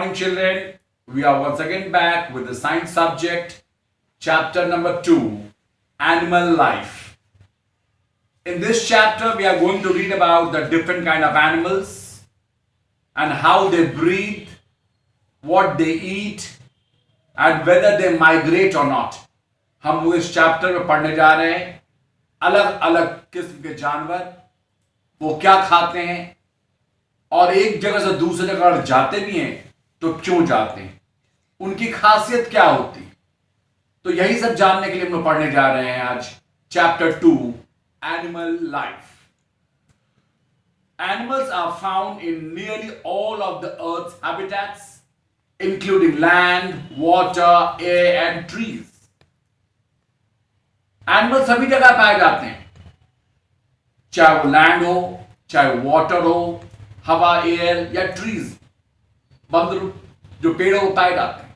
morning, children. We are once again back with the science subject, chapter number 2, Animal Life. In this chapter, we are going to read about the different kind of animals and how they breathe, what they eat, and whether they migrate or not. हम लोग इस chapter में पढ़ने जा रहे हैं अलग अलग किस्म के जानवर, वो क्या खाते हैं और एक जगह से दूसरी जगह अगर जाते भी हैं तो क्यों जाते हैं, उनकी खासियत क्या होती है। तो यही सब जानने के लिए हम लोग पढ़ने जा रहे हैं आज chapter 2, animal life. Animals are found in nearly all of the Earth's habitats, including land, water, air and trees. Animal सभी जगह पाए जाते हैं, चाहे वो लैंड हो, चाहे वाटर हो, हवा, एयर या ट्रीज, बंदर जो पेड़ों को पाए जाते हैं।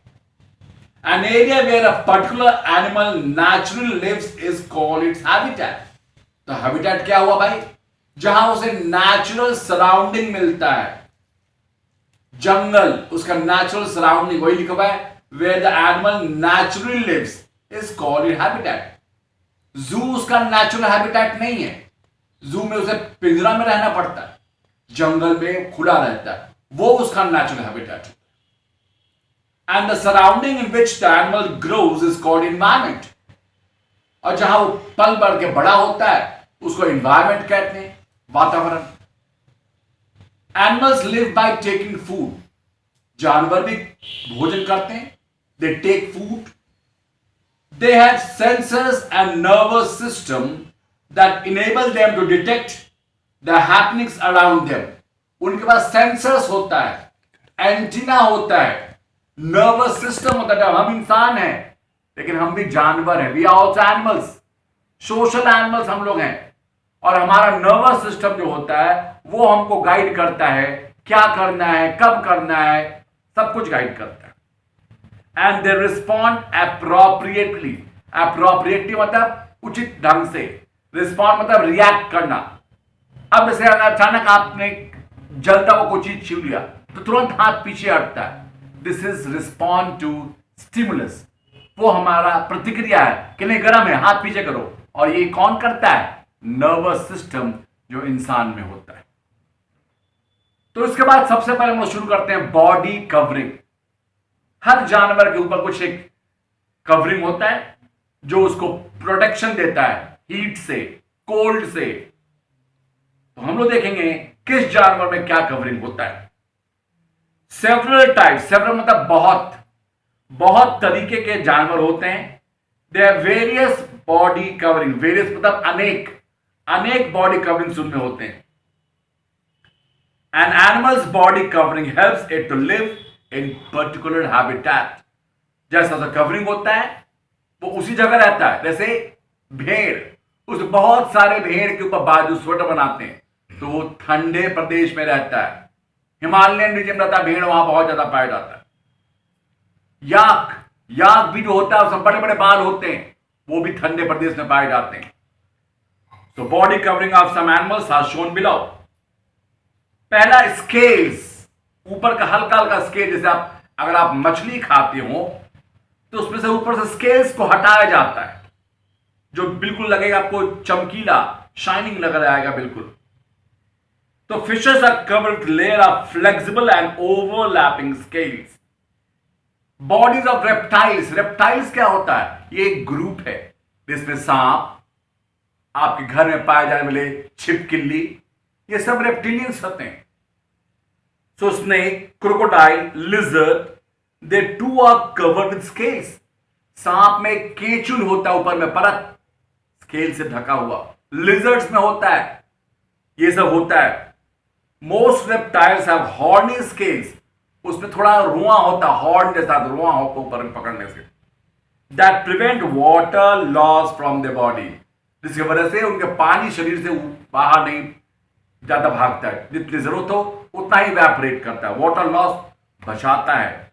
An area where a particular animal naturally lives is called its habitat. तो हैबिटेट क्या हुआ भाई? जहां उसे नेचुरल सराउंडिंग मिलता है, जंगल उसका नेचुरल सराउंडिंग, वही लिखा हुआ है where the animal naturally lives is called its habitat. जू उसका नेचुरल हैबिटेट नहीं है, जू में उसे पिंजरा में रहना पड़ता है, जंगल में खुला रहता है, वो उसका नेचुरल हैबिटेट है। And the surrounding in which the animal grows is called environment. और जहां वो पल बढ़ के बड़ा होता है उसको एनवायरमेंट कहते हैं, वातावरण। Animals live by taking food. जानवर भी भोजन करते हैं, they take food. They have sensors and nervous system that enable them to detect the happenings around them. उनके पास सेंसर्स होता है, एंटीना होता है, नर्वस सिस्टम होता है। हम इंसान हैं लेकिन हम भी जानवर हैं, we are also animals, social animals हम लोग हैं। और हमारा नर्वस सिस्टम जो होता है वो हमको गाइड करता है, क्या करना है, कब करना है, सब कुछ गाइड करता है। And they respond appropriately. Appropriately मतलब उचित ढंग से, रिस्पॉन्ड मतलब रिएक्ट करना। अब जैसे अचानक आपने जलता हुआ कोई चीज छू लिया तो तुरंत हाथ पीछे हटता है। This is respond to stimulus. वो हमारा प्रतिक्रिया है कि नहीं गर्म है, हाथ पीछे करो। और ये कौन करता है? नर्वस सिस्टम जो इंसान में होता है। तो इसके बाद सबसे पहले हम लोग शुरू करते हैं बॉडी कवरिंग। हर जानवर के ऊपर कुछ एक कवरिंग होता है जो उसको प्रोटेक्शन देता है हीट से, कोल्ड से। तो हम लोग देखेंगे किस जानवर में क्या कवरिंग होता है। सेवरल टाइप, सेवरल मतलब बहुत, बहुत तरीके के जानवर होते हैं। They are various body covering, various मतलब अनेक, अनेक बॉडी कवरिंग्स उनमें होते हैं। An animal's body covering helps it to live in particular habitat. जैसा सा कवरिंग होता है वो उसी जगह रहता है। जैसे भेड़, उस बहुत सारे भेड़ के ऊपर बाजू स्वेटर बनाते हैं तो वो ठंडे प्रदेश में रहता है, हिमालयन रीजन रहता है, भेड़ वहां बहुत ज्यादा पाया जाता है। याक, याक भी जो होता है उसमें बड़े बड़े बाल होते हैं, वो भी ठंडे प्रदेश में पाए जाते हैं। तो body covering of some animals are shown below. पहला स्केल्स, ऊपर का हल्का हल्का स्केल। जैसे अगर आप मछली खाते हो तो उसमें से ऊपर से स्केल्स को हटाया जाता है, जो बिल्कुल लगेगा आपको चमकीला, शाइनिंग लग जाएगा बिल्कुल। तो fishes are covered with layer of flexible and overlapping scales. Bodies of reptiles, reptiles क्या होता है? ये एक ग्रुप है जिसमें सांप, आपके घर में पाए जाने वाले छिपकली, ये सब रेप्टिलियंस होते हैं। So snake, crocodile, lizard, they too are covered with scales. सांप में केचुल होता है, ऊपर में परत, स्केल से ढका हुआ। लिजर्ड्स में होता है, ये सब होता है। Most reptiles have horny scales, उसमें थोड़ा रुआ होता है, हॉर्न जैसा रुआ होता ऊपर में पकड़ने से। That prevent water loss from the body, जिसकी वजह से उनके पानी शरीर से बाहर नहीं ज्यादा भागता है, जितनी जरूरत हो उतना ही इवेपोरेट करता है, वाटर लॉस बचाता है।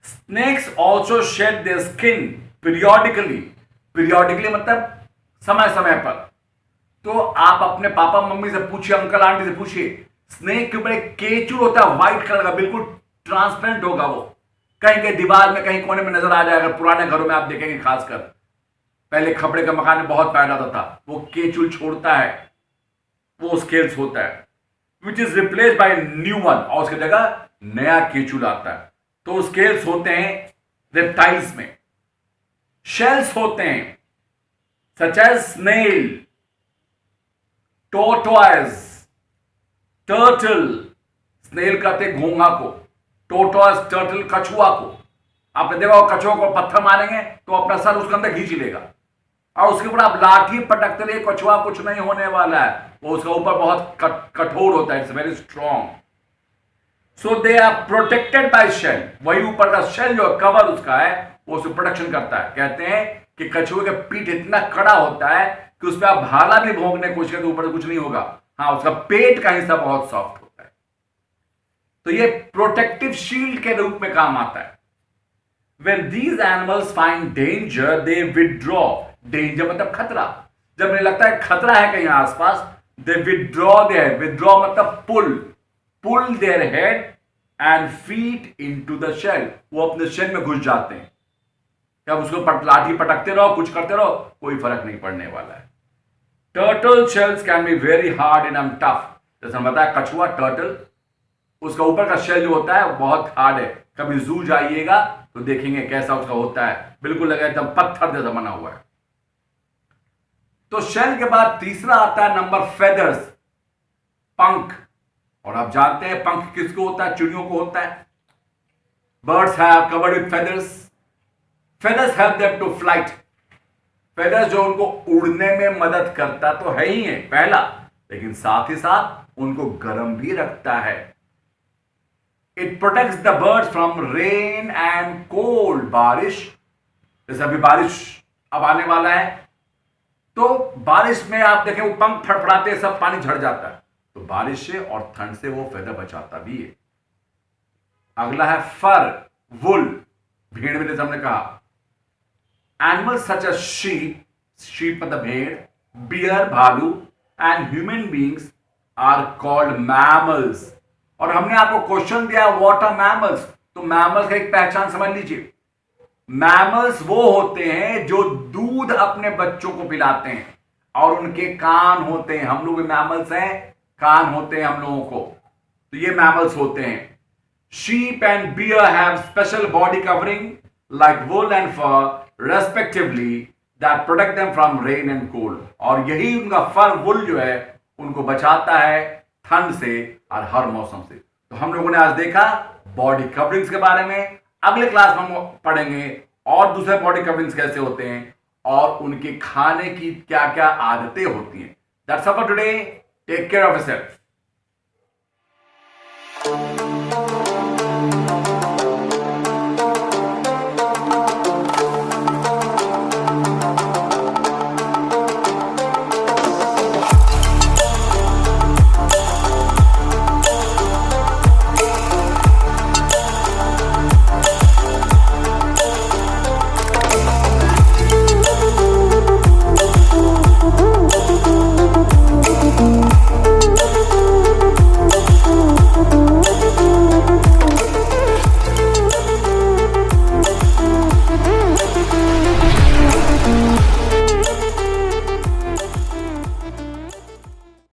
Snakes also shed their skin periodically. Periodically मतलब समय समय पर। तो आप अपने पापा मम्मी से पूछिए, अंकल आंटी से पूछिए, स्नेक के ऊपर एक केचुल होता है व्हाइट कलर का, बिल्कुल ट्रांसपेरेंट होगा, वो कहीं के दीवार में कहीं कोने में नजर आ जाएगा। पुराने घरों में आप देखेंगे, खासकर पहले खपड़े का मकान में बहुत पाया जाता था, वो केचुल छोड़ता है, वो स्केल्स होता है, which is replace by new one, और उसकी जगह नया केचुल आता है। तो स्केल्स होते हैं रेप्टाइल्स में। शेल्स होते हैं such as snail, tortoise, turtle, snail कहते हैं घोंघा को, टोर्टोइज टर्टल कछुआ को। आपने देखा कछुआ को पत्थर मारेंगे तो अपना सर उसके अंदर खींच लेगा, और उसके ऊपर आप लाठी पटकते रहिए, कछुआ कुछ नहीं होने वाला है, वो उसका ऊपर बहुत कठोर होता है, it's very strong. So they are protected by shell, वही ऊपर का शेल जो कवर उसका है वो उसे प्रोटेक्शन करता है। कहते हैं कि कछुए का पीठ इतना कड़ा होता है कि उस पर आप भाला भी भोंकने की कोशिश करें तो ऊपर कुछ नहीं होगा, हाँ उसका पेट का हिस्सा बहुत सॉफ्ट होता है। तो ये प्रोटेक्टिव शील्ड के रूप में काम आता है। When these animals find danger, they withdraw. Danger मतलब खतरा। जब उन्हें लगता है खतरा है कहीं आसपास, they withdraw their, withdraw मतलब pull their head and feet into the shell. वो अपने शेल में घुस जाते हैं। क्या उसको लाठी पटकते रहो, कुछ करते रहो, कोई फर्क नहीं पड़ने वाला है। Turtle shells can be very hard and tough. जैसे हम बताया कछुआ टर्टल, उसका ऊपर का शेल जो होता है वो बहुत हार्ड है। कभी जू जाइएगा तो देखेंगे कैसा उसका होता है, बिल्कुल लगा एकदम पत्थर जैसा बना हुआ है। तो शेल के बाद तीसरा आता है नंबर फेदर्स, पंख। और आप जानते हैं पंख किसको होता है? चिड़ियों को होता है। Birds have covered with feathers, feathers help them to flight. Feathers जो उनको उड़ने में मदद करता तो है ही है पहला, लेकिन साथ ही साथ उनको गर्म भी रखता है। It protects the birds from rain and cold, बारिश, जैसे अभी बारिश अब आने वाला है, तो बारिश में आप देखें वो पंख फड़फड़ाते हैं, सब पानी झड़ जाता है, तो बारिश से और ठंड से वो फेदर बचाता भी है। अगला है फर, वुल, भेड़ में जैसे हमने कहा। Animals such as sheep, sheep मतलब भेड़, बियर भालू, and human beings are called mammals. और हमने आपको क्वेश्चन दिया व्हाट आर मैमल्स, तो मैमल्स का एक पहचान समझ लीजिए। मैमल्स वो होते हैं जो दूध अपने बच्चों को पिलाते हैं और उनके कान होते हैं। हम लोग मैमल्स हैं, कान होते हैं हम लोगों को, तो ये मैमल्स होते हैं। Sheep and bear have special body covering like wool and fur respectively that protect them from rain and cold. और यही उनका फर, वुल जो है उनको बचाता है ठंड से और हर मौसम से। तो हम लोगों ने आज देखा बॉडी कवरिंग्स के बारे में। अगले क्लास में हम पढ़ेंगे और दूसरे बॉडी कवरिंग्स कैसे होते हैं और उनके खाने की क्या क्या आदतें होती हैं। That's all for today. Take care of yourself.